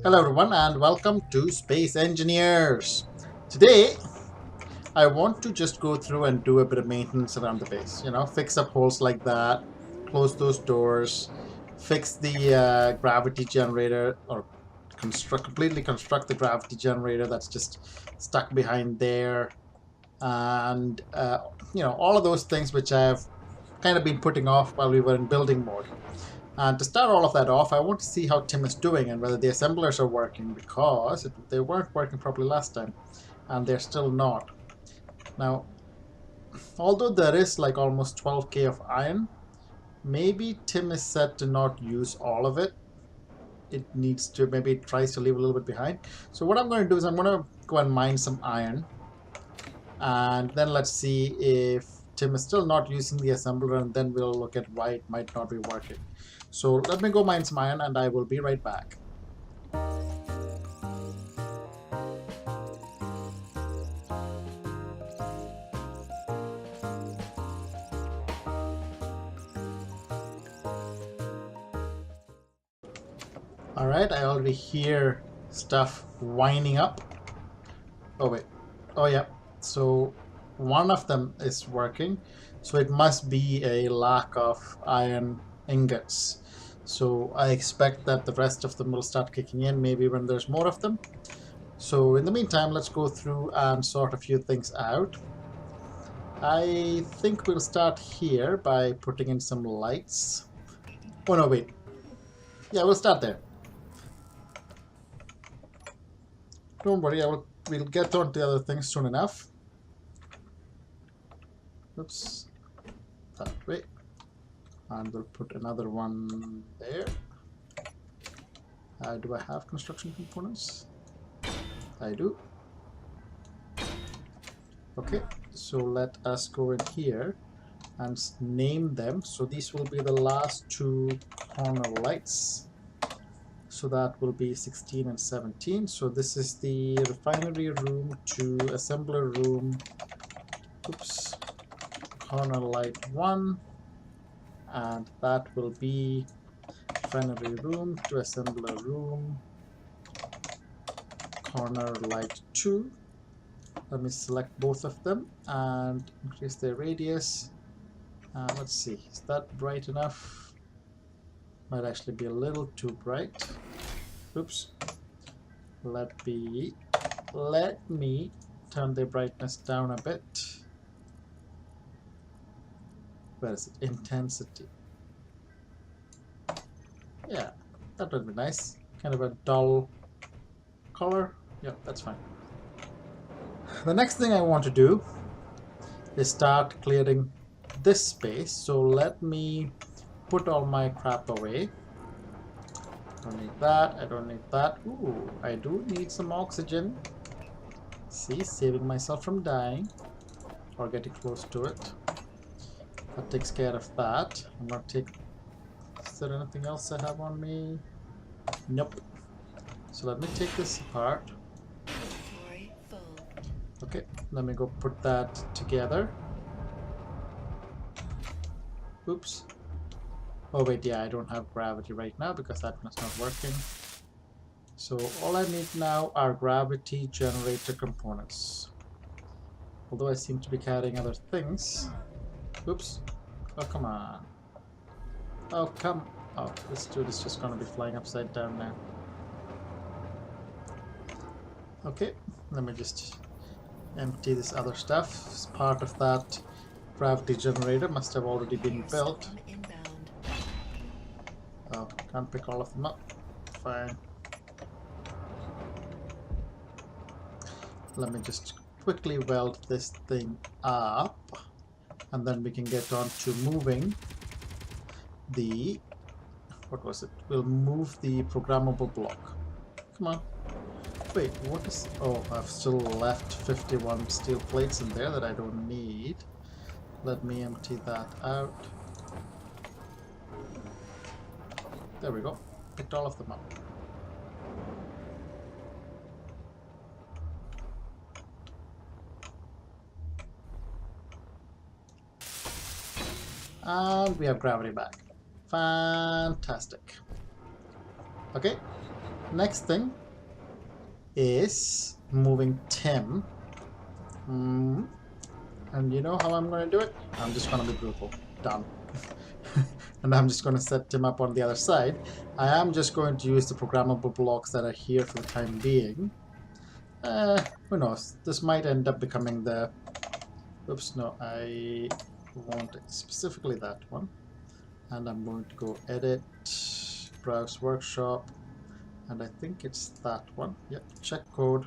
Hello everyone and welcome to Space Engineers. Today I want to just go through and do a bit of maintenance around the base. Fix up holes like that, close those doors, fix the gravity generator or completely construct the gravity generator that's just stuck behind there, and all of those things which I've kind of been putting off while we were in building mode. And to start all of that off, I want to see how Tim is doing and whether the assemblers are working, because they weren't working properly last time, and they're still not. Now, although there is like almost 12k of iron, maybe Tim is set to not use all of it. It needs to, maybe it tries to leave a little bit behind. So what I'm going to do is I'm going to go and mine some iron, and then let's see if Tim is still not using the assembler, and then we'll look at why it might not be working. So let me go mine some iron and I will be right back. Alright, I already hear stuff winding up. Oh wait, oh yeah, so one of them is working, so it must be a lack of iron ingots. So I expect that the rest of them will start kicking in maybe when there's more of them. So in the meantime, let's go through and sort a few things out. I think we'll start here by putting in some lights. Oh no, wait. Yeah, we'll start there. Don't worry, we'll get on to the other things soon enough. Oops, that way. And we'll put another one there. Do I have construction components? I do. Okay, so let us go in here and name them. So these will be the last two corner lights. So that will be 16 and 17. So this is the refinery room to assembler room. Oops. Corner light 1. And that will be refinery room to assembler room. Corner light 2. Let me select both of them and increase their radius. Let's see, is that bright enough? Might actually be a little too bright. Oops. Let me turn the brightness down a bit. Where is it? Intensity. Yeah, that would be nice. Kind of a dull color. Yep, that's fine. The next thing I want to do is start clearing this space. So let me put all my crap away. Don't need that. I don't need that. Ooh, I do need some oxygen. See, saving myself from dying or getting close to it. That takes care of that. I'm gonna take. Is there anything else I have on me? Nope. So let me take this apart. Okay, let me go put that together. Oops. Oh wait, yeah, I don't have gravity right now because that one's not working. So all I need now are gravity generator components. Although I seem to be carrying other things. Oops. Oh, come on. Oh, come. Oh, this dude is just gonna be flying upside down now. Okay, let me just empty this other stuff. Part of that gravity generator must have already been built. Oh, can't pick all of them up. Fine. Let me just quickly weld this thing up, and then we can get on to moving the... what was it? We'll move the programmable block. Come on. Wait, what is... oh, I've still left 51 steel plates in there that I don't need. Let me empty that out. There we go. Picked all of them up. And we have gravity back. Fantastic. Okay, Next thing is moving Tim. And you know how I'm going to do it? I'm just going to be brutal. Done. And I'm just going to set Tim up on the other side. I am just going to use the programmable blocks that are here for the time being. Who knows? This might end up becoming the... Oops, no, I want specifically that one. And I'm going to go edit, browse workshop, and I think it's that one. Yep, check code.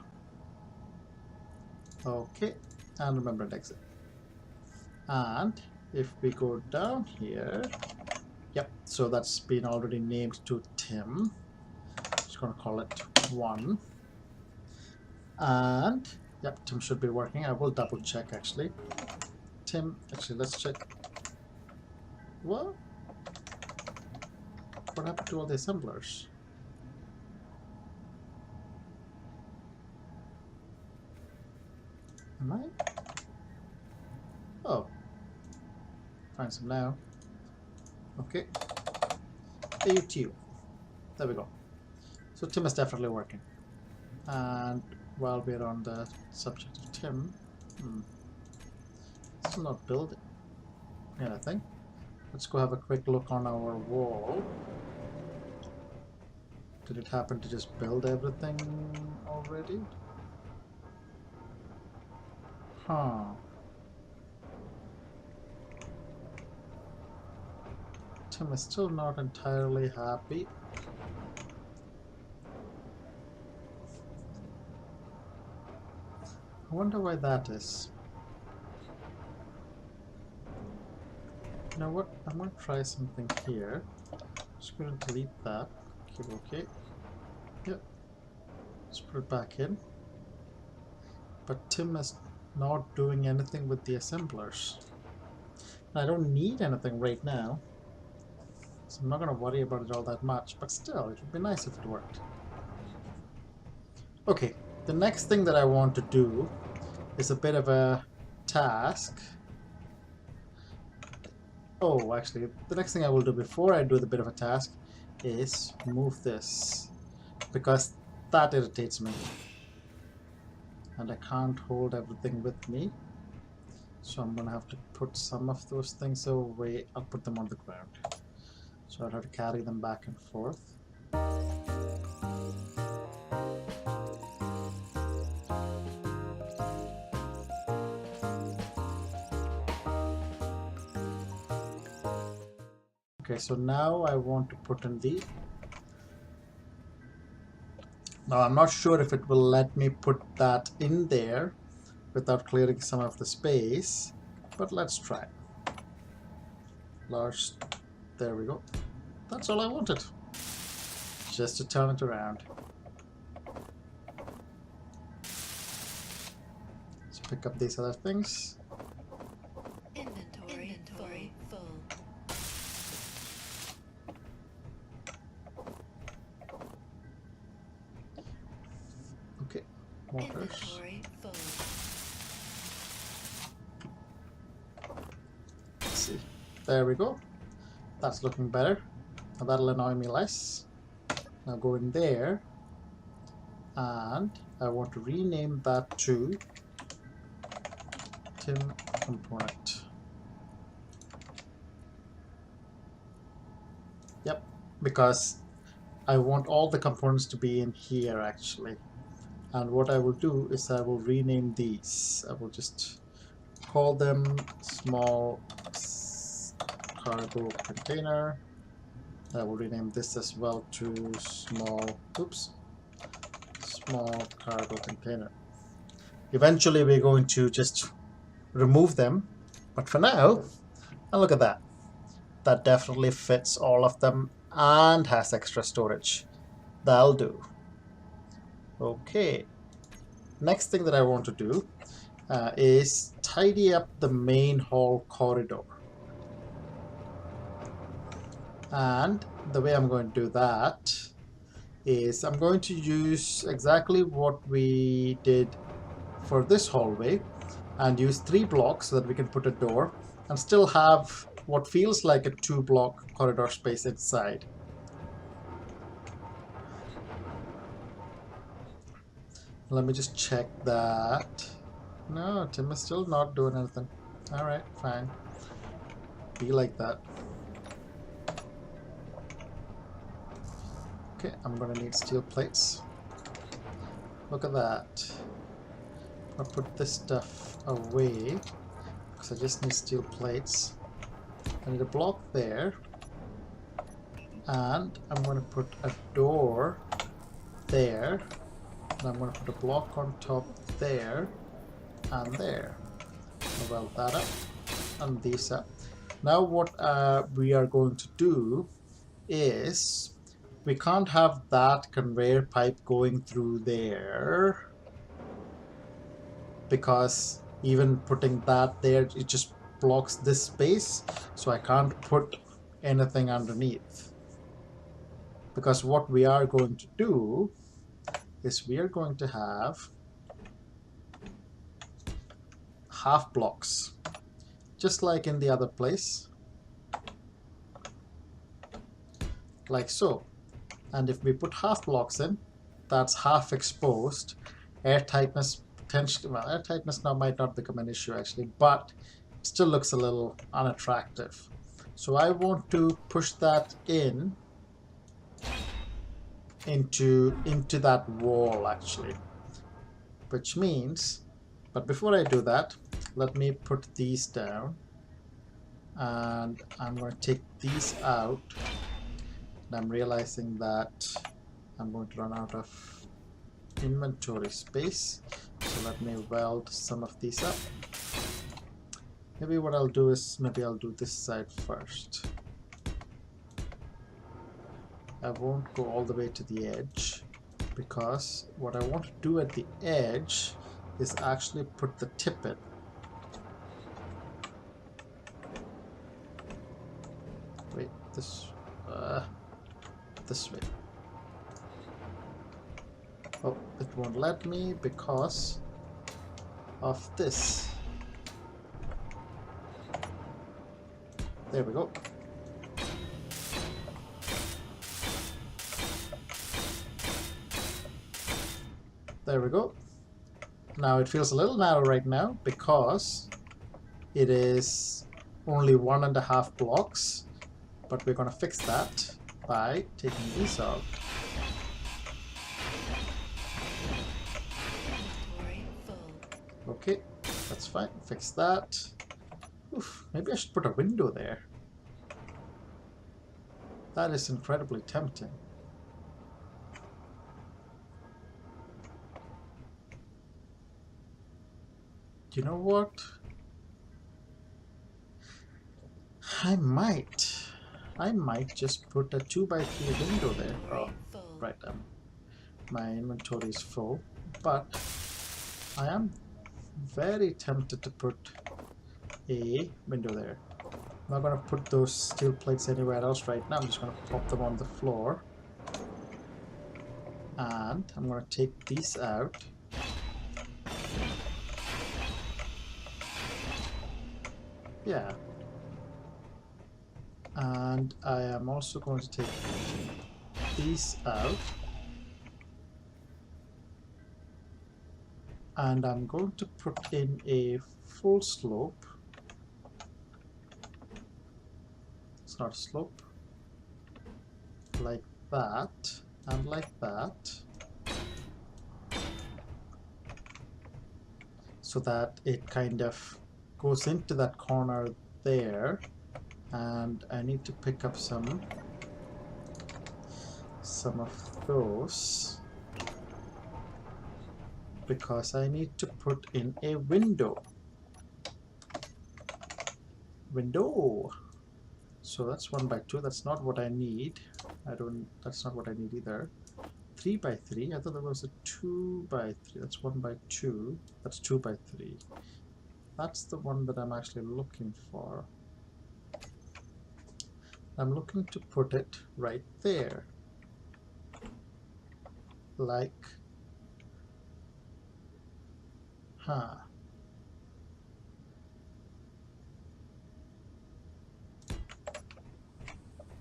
Okay, and remember to exit. And if we go down here, yep, so that's been already named to Tim. Just going to call it 1. And yep, Tim should be working. I will double check actually. Tim, actually, let's check. What? What happened to all the assemblers? Am I? Oh. Find some now. Okay. AUTU. There we go. So Tim is definitely working. And while we're on the subject of Tim, still not building anything. Let's go have a quick look on our wall. Did it happen to just build everything already? Huh. Tim is still not entirely happy. I wonder why that is. You know what? I'm going to try something here. Just going to delete that. Okay. Yep. Let's put it back in. But Tim is not doing anything with the assemblers. I don't need anything right now, so I'm not going to worry about it all that much, but still, it would be nice if it worked. Okay, the next thing that I want to do is a bit of a task. Oh, actually, the next thing I will do before I do the bit of a task is move this, because that irritates me. And I can't hold everything with me. So I'm going to have to put some of those things away. I'll put them on the ground. So I'll have to carry them back and forth. Okay, so now I want to put in the... Now I'm not sure if it will let me put that in there without clearing some of the space, but let's try. Large, there we go. That's all I wanted. Just to turn it around. Let's pick up these other things. Inventory full. Okay, motors. Inventory full. Let's see. There we go. That's looking better. Now that'll annoy me less. Now go in there. And I want to rename that to Tim component. Yep, because I want all the components to be in here actually. And what I will do is I will rename these. I will just call them small cargo container. I will rename this as well to small cargo container. Eventually we're going to just remove them, but for now, and look at that. That definitely fits all of them and has extra storage. That'll do. Okay. Next thing that I want to do is tidy up the main hall corridor. And the way I'm going to do that is I'm going to use exactly what we did for this hallway and use 3 blocks so that we can put a door and still have what feels like a 2-block corridor space inside. Let me just check that. No, Tim is still not doing anything. Alright, fine. Be like that. Okay, I'm gonna need steel plates. Look at that. I'll put this stuff away because I just need steel plates. I need a block there, and I'm going to put a door there, and I'm going to put a block on top there and there. I'll weld that up and these up. Now what we are going to do is we can't have that conveyor pipe going through there because even putting that there, it just blocks this space, so I can't put anything underneath. Because what we are going to do is we are going to have half blocks, just like in the other place, like so. And if we put half blocks in, that's half exposed. Air tightness potentially, well, air tightness now might not become an issue actually, but it still looks a little unattractive. So I want to push that into that wall actually, which means, but before I do that, let me put these down, and I'm going to take these out, and I'm realizing that I'm going to run out of inventory space, so let me weld some of these up. Maybe what I'll do is, maybe I'll do this side first. I won't go all the way to the edge, because what I want to do at the edge is actually put the tip in. Wait, this way. Oh, it won't let me because of this. There we go. There we go. Now it feels a little narrow right now because it is only 1.5 blocks, but we're going to fix that by taking these out. Okay, that's fine. Fix that. Oof, maybe I should put a window there. That is incredibly tempting. You know what? I might just put a 2x3 window there. Oh, right. My inventory is full, but I am very tempted to put a window there. I'm not going to put those steel plates anywhere else right now. I'm just going to pop them on the floor. And I'm going to take these out. Yeah. And I am also going to take these out. And I'm going to put in a full slope. It's not a slope. Like that. And like that. So that it kind of goes into that corner there. And I need to pick up some of those because I need to put in a window. So that's 1x2. That's not what I need. That's not what I need either. 3x3. I thought there was a 2x3. That's 1x2. That's 2x3. That's the one that I'm actually looking for. I'm looking to put it right there. Like,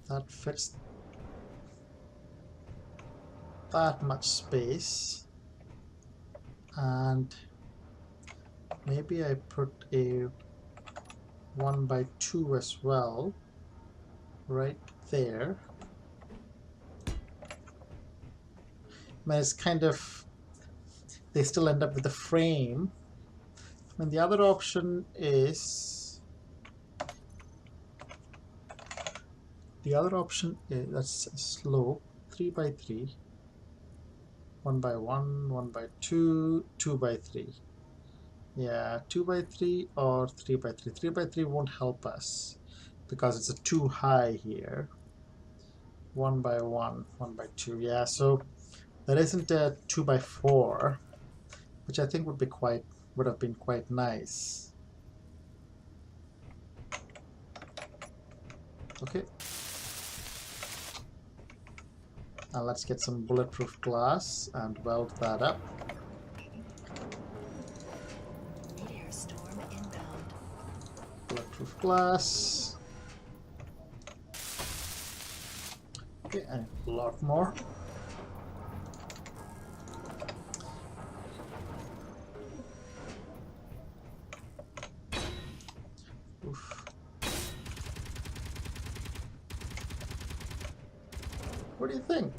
that fits that much space. And maybe I put a 1x2 as well, right there. But it's kind of, they still end up with a frame. And the other option is, that's slope 3x3, 1x1, 1x2, 2x3. Yeah, 2x3 or 3x3. 3x3 won't help us because it's a too high here. 1x1, 1x2. Yeah, so there isn't a 2x4, which I think would have been quite nice. Okay. Now let's get some bulletproof glass and weld that up. Meteor storm inbound. Bulletproof glass. Okay, and a lot more. Oof. What do you think?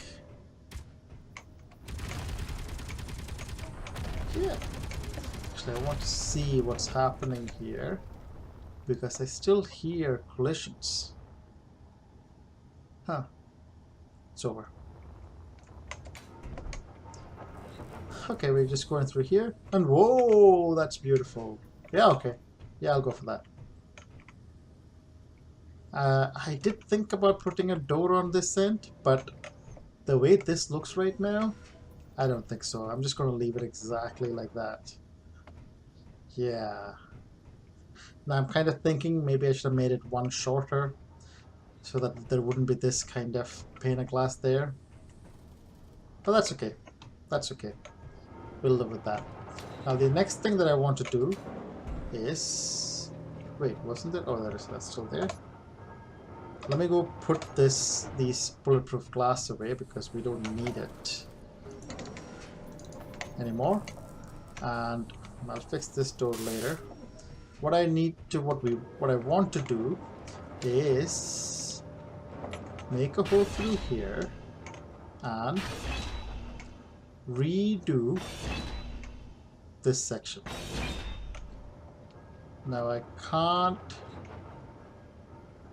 Yeah. Actually, I want to see what's happening here because I still hear collisions. Huh. It's over. Okay, we're just going through here. And whoa, that's beautiful. Yeah, okay. Yeah, I'll go for that. I did think about putting a door on this end, but the way this looks right now, I don't think so. I'm just going to leave it exactly like that. Yeah. Now I'm kind of thinking maybe I should have made it one shorter so that there wouldn't be this kind of pane of glass there. But that's okay. That's okay. We'll live with that. Now the next thing that I want to do is... Wait, wasn't it? Oh, that's still there. Let me go put these bulletproof glass away because we don't need it anymore. And I'll fix this door later. What I want to do is make a hole through here and redo this section. Now I can't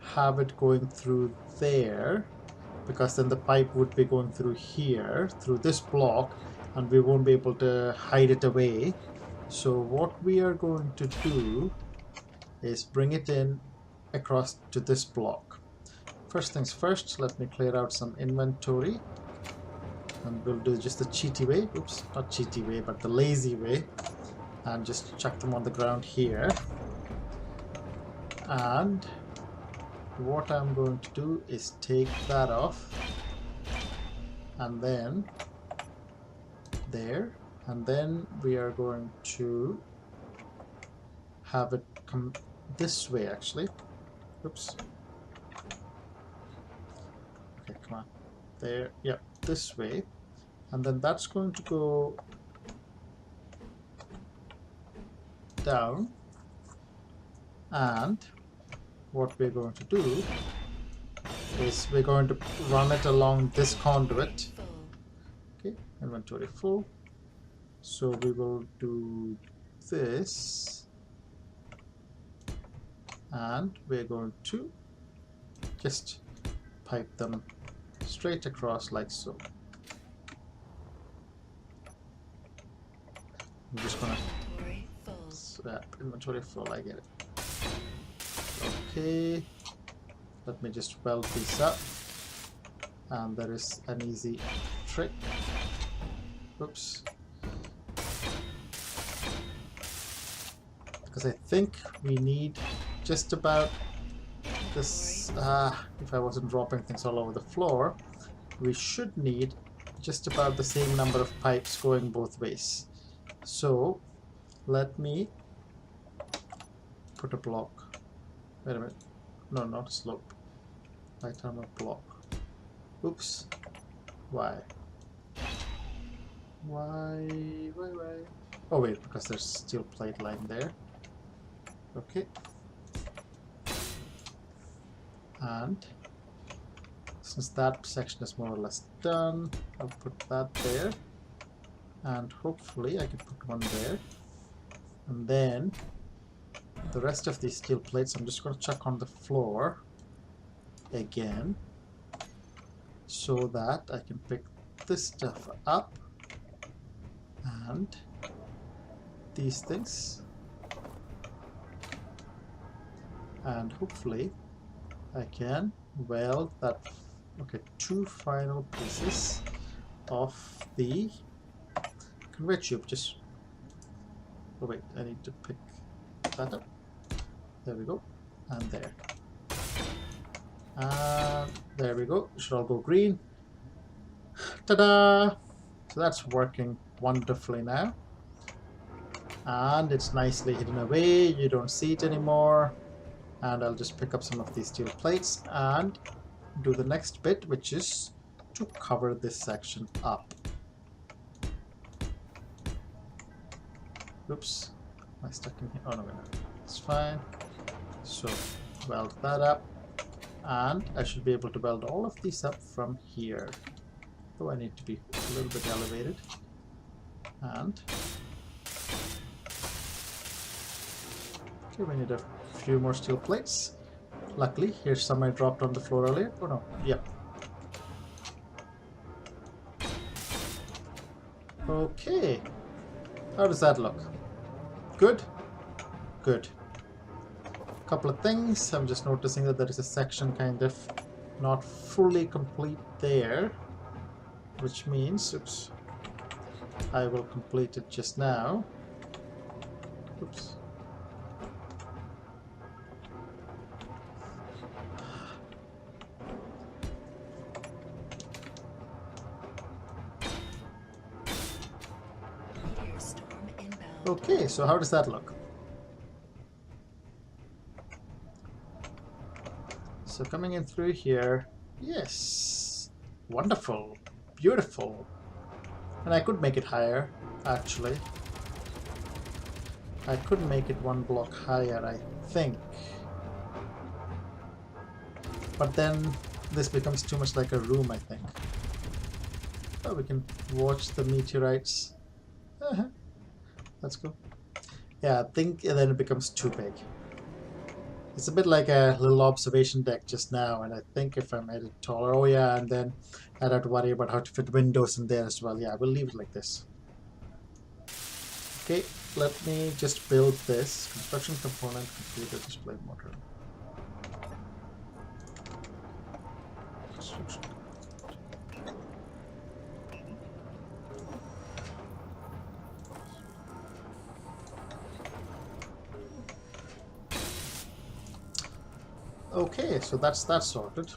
have it going through there because then the pipe would be going through here, through this block, and we won't be able to hide it away. So what we are going to do is bring it in across to this block. First things first, let me clear out some inventory. And we'll do just the cheaty way. Oops, not cheaty way, but the lazy way. And just chuck them on the ground here. And what I'm going to do is take that off. And then there. And then we are going to have it come this way actually. Oops. Okay, come on. There. Yep, this way. And then that's going to go down. And what we're going to do is we're going to run it along this conduit. Okay, inventory full. So we will do this. And we're going to just pipe them straight across like so. I'm just gonna inventory full, I get it. Okay, let me just weld these up, and there is an easy trick. Oops. Because I think we need just about this, if I wasn't dropping things all over the floor, we should need just about the same number of pipes going both ways. So let me put a block. Wait a minute. No, not slope. Right on a block. Oops. Why? Why? Oh wait, because there's steel plate line there. Okay. And since that section is more or less done, I'll put that there. And hopefully I can put one there. And then the rest of these steel plates I'm just going to chuck on the floor again, so that I can pick this stuff up and these things, and hopefully I can weld that. Okay, 2 final pieces of the conveyor tube. Just oh wait, I need to pick that up. There we go, and there. And there we go. It should all go green. Ta-da! So that's working wonderfully now. And it's nicely hidden away. You don't see it anymore. And I'll just pick up some of these steel plates and do the next bit, which is to cover this section up. Oops. Am I stuck in here? Oh no, wait, no. It's fine. So weld that up. And I should be able to weld all of these up from here. Though I need to be a little bit elevated. And okay, we need a few more steel plates. Luckily, here's some I dropped on the floor earlier. Oh no, yep. Okay. How does that look? Good? Good. Couple of things. I'm just noticing that there is a section kind of not fully complete there, which means, oops, I will complete it just now. Oops. Meteor storm inbound. Okay, so how does that look? So coming in through here, yes, wonderful, beautiful. And I could make it higher, actually. I could make it 1 block higher, I think. But then this becomes too much like a room, I think. Oh, we can watch the meteorites. That's cool. Yeah, I think then it becomes too big. It's a bit like a little observation deck just now, and I think if I made it taller, oh yeah, and then I'd have to worry about how to fit windows in there as well. Yeah, we'll leave it like this. Okay, let me just build this. Construction component, computer display motor. Construction. Okay, so that's that sorted.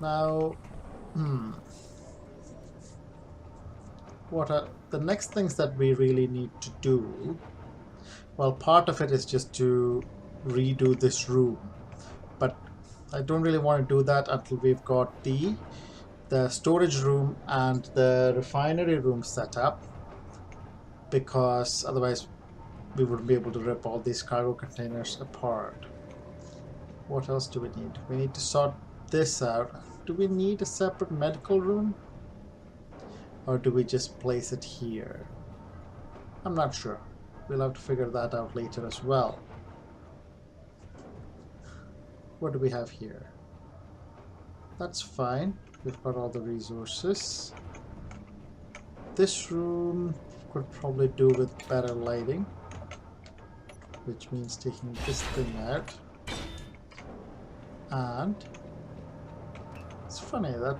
Now, what are the next things that we really need to do? Well, part of it is just to redo this room, but I don't really want to do that until we've got the storage room and the refinery room set up, because otherwise we wouldn't be able to rip all these cargo containers apart. What else do we need? We need to sort this out. Do we need a separate medical room? Or do we just place it here? I'm not sure. We'll have to figure that out later as well. What do we have here? That's fine. We've got all the resources. This room could probably do with better lighting, which means taking this thing out. And it's funny that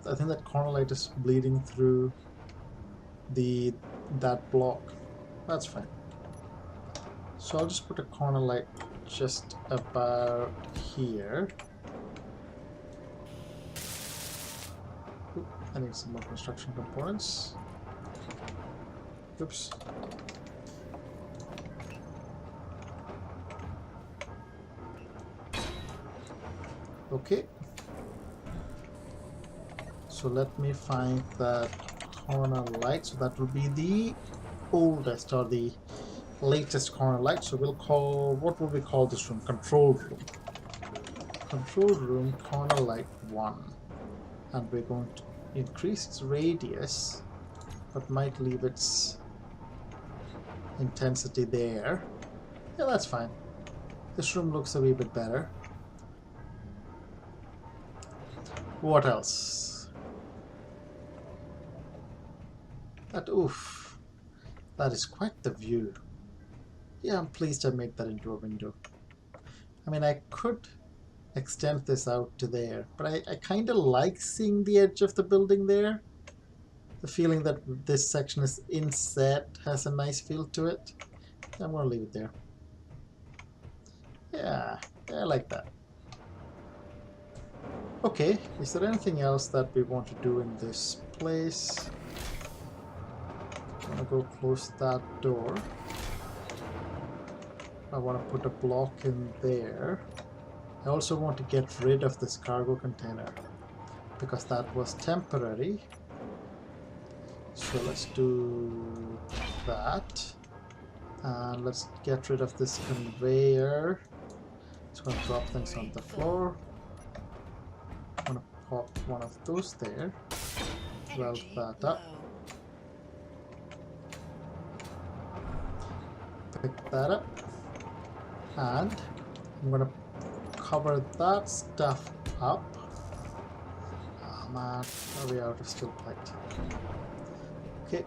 I think that corner light is bleeding through that block. That's fine. So I'll just put a corner light just about here. Oop, I need some more construction components. Oops. Okay. So let me find that corner light. So that will be the oldest or the latest corner light. So we'll call, what will we call this room? Control room. Control room corner light 1. And we're going to increase its radius, but might leave its intensity there. Yeah, that's fine. This room looks a wee bit better. What else? That, oof. That is quite the view. Yeah, I'm pleased I made that into a window. I mean, I could extend this out to there, but I kind of like seeing the edge of the building there. The feeling that this section is inset has a nice feel to it. I'm going to leave it there. Yeah, I like that. Okay, is there anything else that we want to do in this place? I'm going to go close that door. I want to put a block in there. I also want to get rid of this cargo container because that was temporary. So let's do that. And let's get rid of this conveyor. It's going to drop things on the floor. I'm going to pop one of those there. Weld that up. Pick that up. And I'm going to cover that stuff up. Oh man, are we out of steel plate? Okay.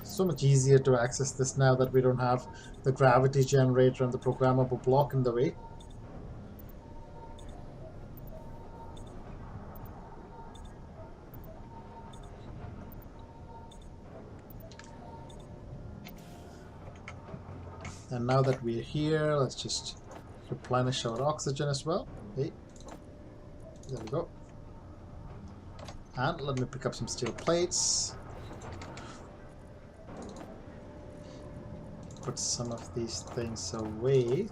So much easier to access this now that we don't have the gravity generator and the programmable block in the way. And now that we're here, let's just replenish our oxygen as well. Hey, there we go. And let me pick up some steel plates. Put some of these things away.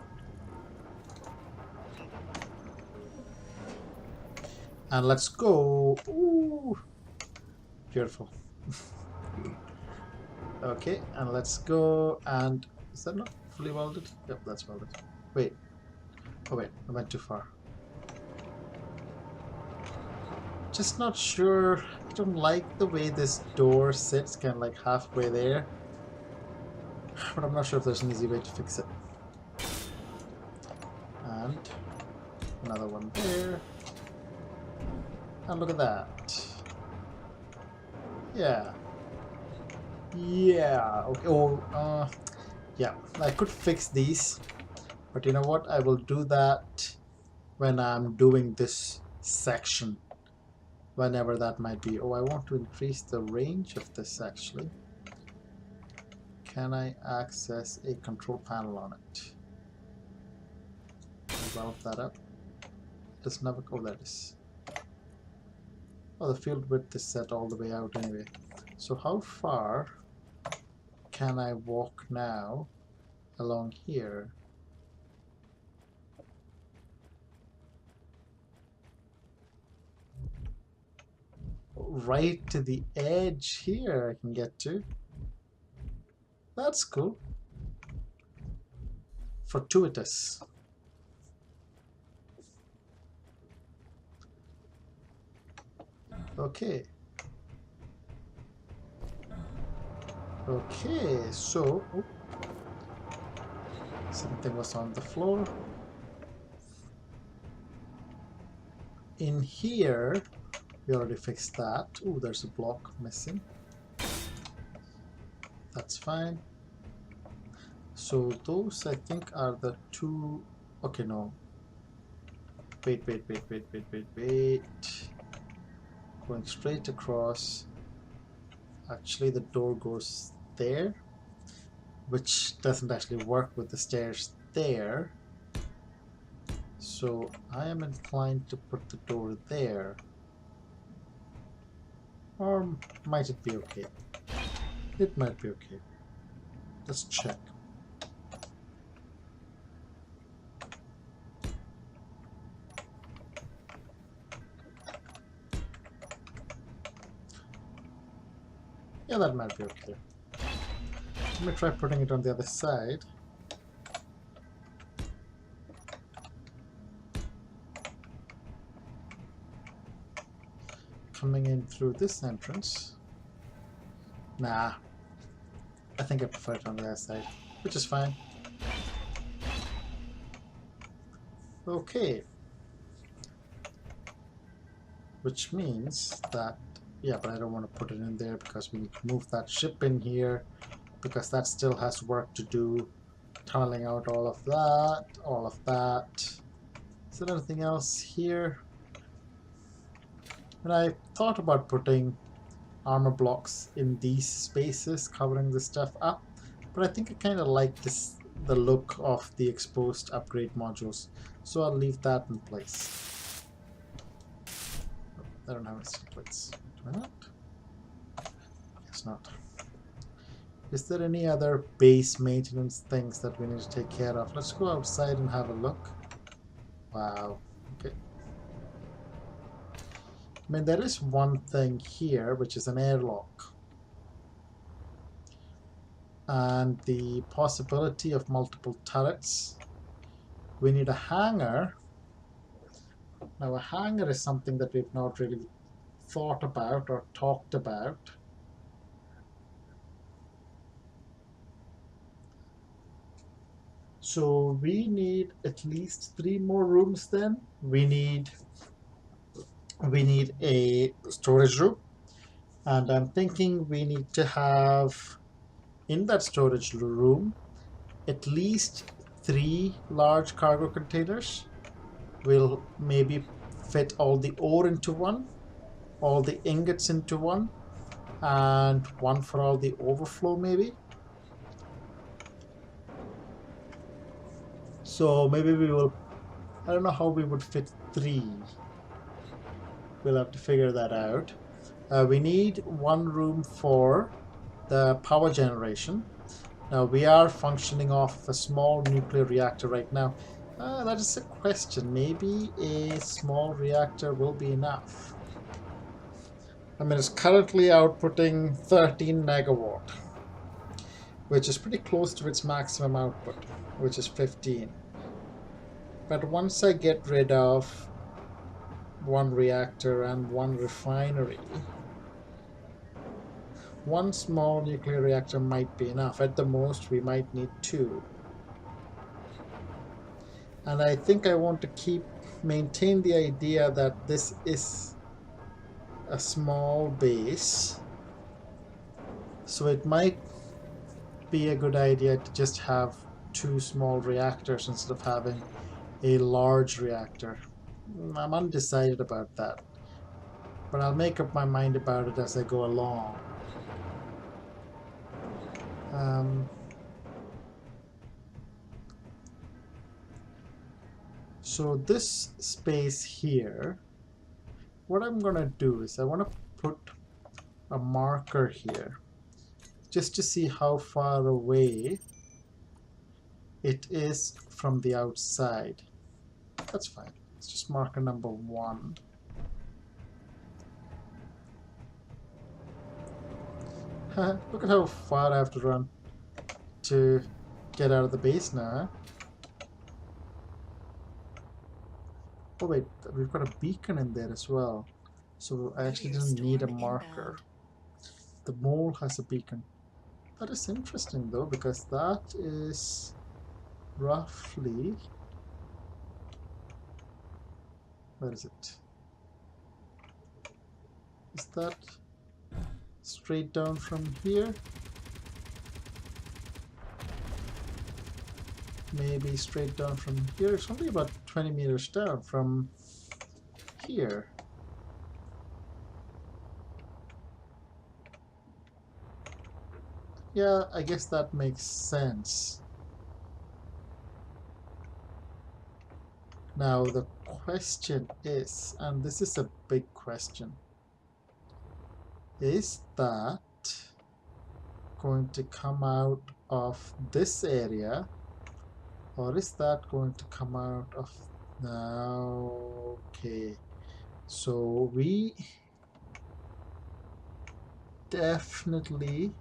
And let's go. Ooh, beautiful. Okay, and let's go. And is that not fully welded? Yep, that's welded. Wait. Oh wait, I went too far. Just not sure. I don't like the way this door sits, kind of like halfway there. But I'm not sure if there's an easy way to fix it. And another one there. And look at that. Yeah. Yeah. Okay. Oh, yeah. I could fix these. But you know what? I will do that when I'm doing this section. Whenever that might be. Oh, I want to increase the range of this actually. Can I access a control panel on it? Develop that up. Does never go. That is. Oh, the field width is set all the way out anyway. So how far can I walk now along here? Right to the edge here I can get to. That's cool. Fortuitous. Okay. Okay, so something was on the floor. In here, we already fixed that. Oh, there's a block missing. That's fine. So those, I think, are the two... Okay, no. Wait. Going straight across. Actually, the door goes there, which doesn't actually work with the stairs there. So I am inclined to put the door there. Or might it be okay? It might be okay. Let's check. Yeah, that might be okay. Let me try putting it on the other side. Coming in through this entrance. Nah, I think I prefer it on the other side, which is fine. Okay. Which means that, yeah, but I don't want to put it in there because we need to move that ship in here because that still has work to do. Tunneling out all of that, all of that. Is there anything else here? And I thought about putting armor blocks in these spaces, covering this stuff up, but I think I kind of like this, the look of the exposed upgrade modules, so I'll leave that in place. I don't have any steel plates. Do I not? Guess not. Is there any other base maintenance things that we need to take care of? Let's go outside and have a look. Wow. Okay. I mean, there is one thing here, which is an airlock. And the possibility of multiple turrets. We need a hangar. Now, a hangar is something that we've not really thought about or talked about. So we need at least 3 more rooms then. We need a storage room. And I'm thinking we need to have in that storage room at least 3 large cargo containers. We'll maybe fit all the ore into one, all the ingots into one, and one for all the overflow maybe. So maybe we will, I don't know how we would fit 3. We'll have to figure that out. We need one room for the power generation. Now we are functioning off a small nuclear reactor right now. That is a question. Maybe a small reactor will be enough. I mean, it's currently outputting 13 megawatt, which is pretty close to its maximum output, which is 15. But once I get rid of one reactor and one refinery, one small nuclear reactor might be enough. At the most, we might need 2. And I think I want to maintain the idea that this is a small base. So it might be a good idea to just have 2 small reactors instead of having a large reactor. I'm undecided about that, but I'll make up my mind about it as I go along. So this space here, what I'm gonna do is I want to put a marker here just to see how far away it is from the outside. That's fine. It's just marker number 1. Look at how far I have to run to get out of the base now. Oh wait, we've got a beacon in there as well. So I actually didn't need a marker. The mole has a beacon. That is interesting though, because that is roughly... Where is it? Is that straight down from here? Maybe straight down from here. It's only about 20 meters down from here. Yeah, I guess that makes sense. Now the question is, and this is a big question, is that going to come out of this area, or is that going to come out of... Okay, so we definitely,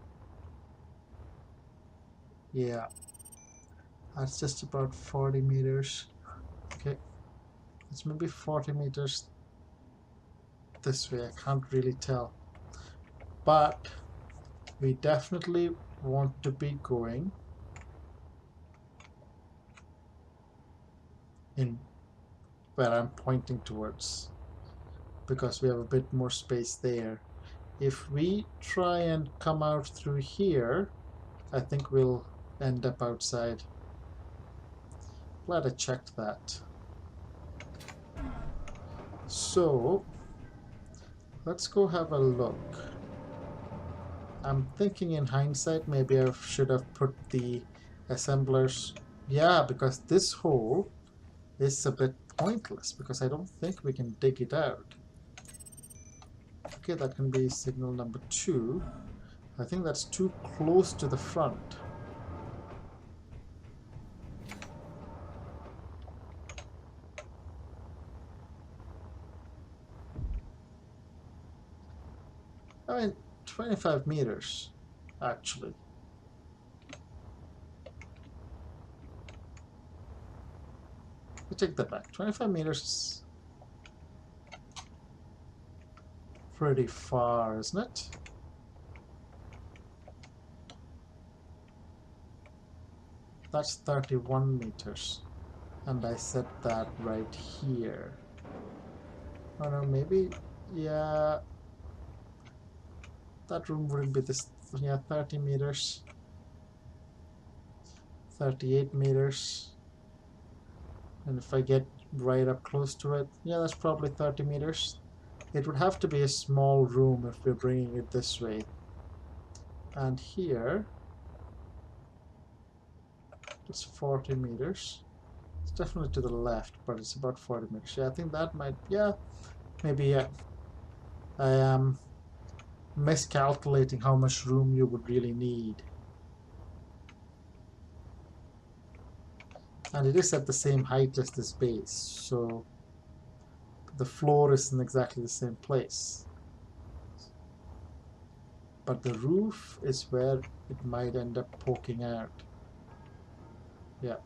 yeah, that's just about 40 meters. Okay, it's maybe 40 meters this way, I can't really tell. But we definitely want to be going in where I'm pointing towards, because we have a bit more space there. If we try and come out through here, I think we'll end up outside. Glad I checked that. So let's go have a look. I'm thinking in hindsight maybe I should have put the assemblers. Yeah, because this hole is a bit pointless because I don't think we can dig it out. Okay, that can be signal number 2. I think that's too close to the front. I mean, 25 meters, actually. I take that back. 25 meters is pretty far, isn't it? That's 31 meters. And I set that right here. Oh no, maybe, yeah, that room wouldn't be this, yeah, 30 meters. 38 meters. And if I get right up close to it, yeah, that's probably 30 meters. It would have to be a small room if we're bringing it this way. And here, it's 40 meters. It's definitely to the left, but it's about 40 meters. Yeah, I think that might, yeah, maybe, yeah. I am miscalculating how much room you would really need. And it is at the same height as this base, so the floor is in exactly the same place. But the roof is where it might end up poking out. Yeah,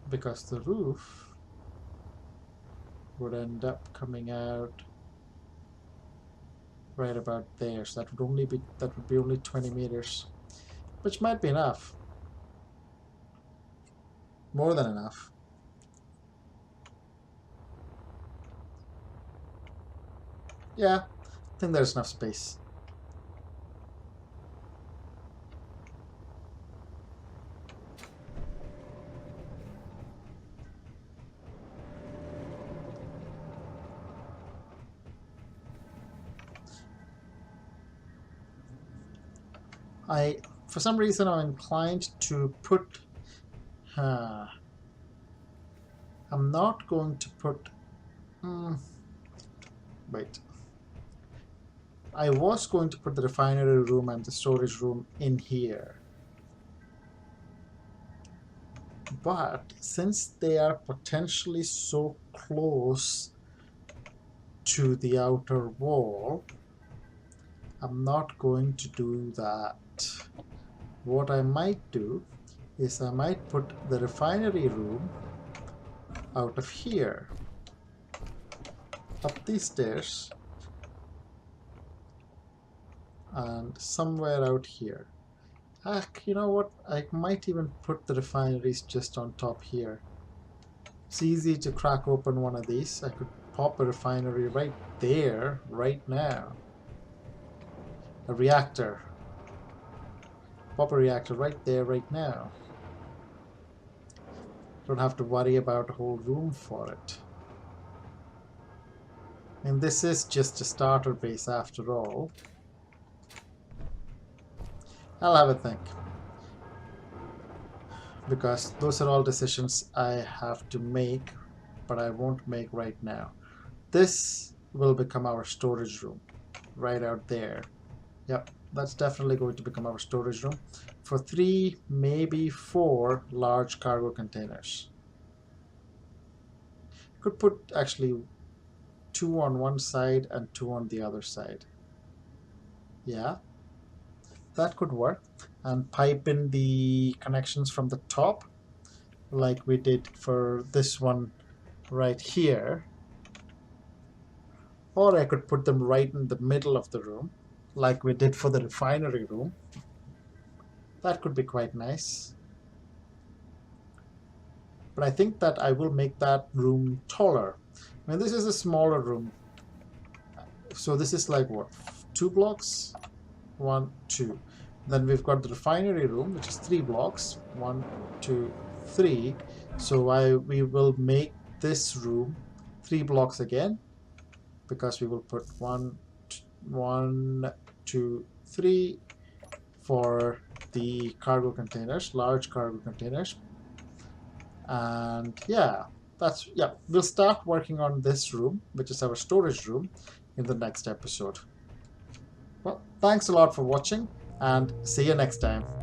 because the roof would end up coming out right about there. So that would be only 20 meters, which might be enough. More than enough. Yeah, I think there's enough space. For some reason, I'm inclined to put. I'm not going to put. Wait. I was going to put the refinery room and the storage room in here. But since they are potentially so close to the outer wall, I'm not going to do that. What I might do is I might put the refinery room out of here, up these stairs, and somewhere out here. You know what? I might even put the refineries just on top here. It's easy to crack open one of these. I could pop a refinery right there, right now. A reactor. Pop a reactor right there, right now. Don't have to worry about a whole room for it. And this is just a starter base after all. I'll have a think. Because those are all decisions I have to make, but I won't make right now. This will become our storage room. Right out there. Yep, that's definitely going to become our storage room. For 3, maybe 4 large cargo containers. Could put actually 2 on one side and 2 on the other side. Yeah. that could work. And pipe in the connections from the top, like we did for this one right here. Or I could put them right in the middle of the room, like we did for the refinery room. That could be quite nice. But I think that I will make that room taller. I mean, this is a smaller room. So this is like what? 2 blocks? 1, 2. Then we've got the refinery room, which is 3 blocks. 1, 2, 3. So we will make this room 3 blocks again, because we will put 1, 2, 3 for the cargo containers, large cargo containers. And yeah, we'll start working on this room, which is our storage room, in the next episode. Well, thanks a lot for watching, and see you next time.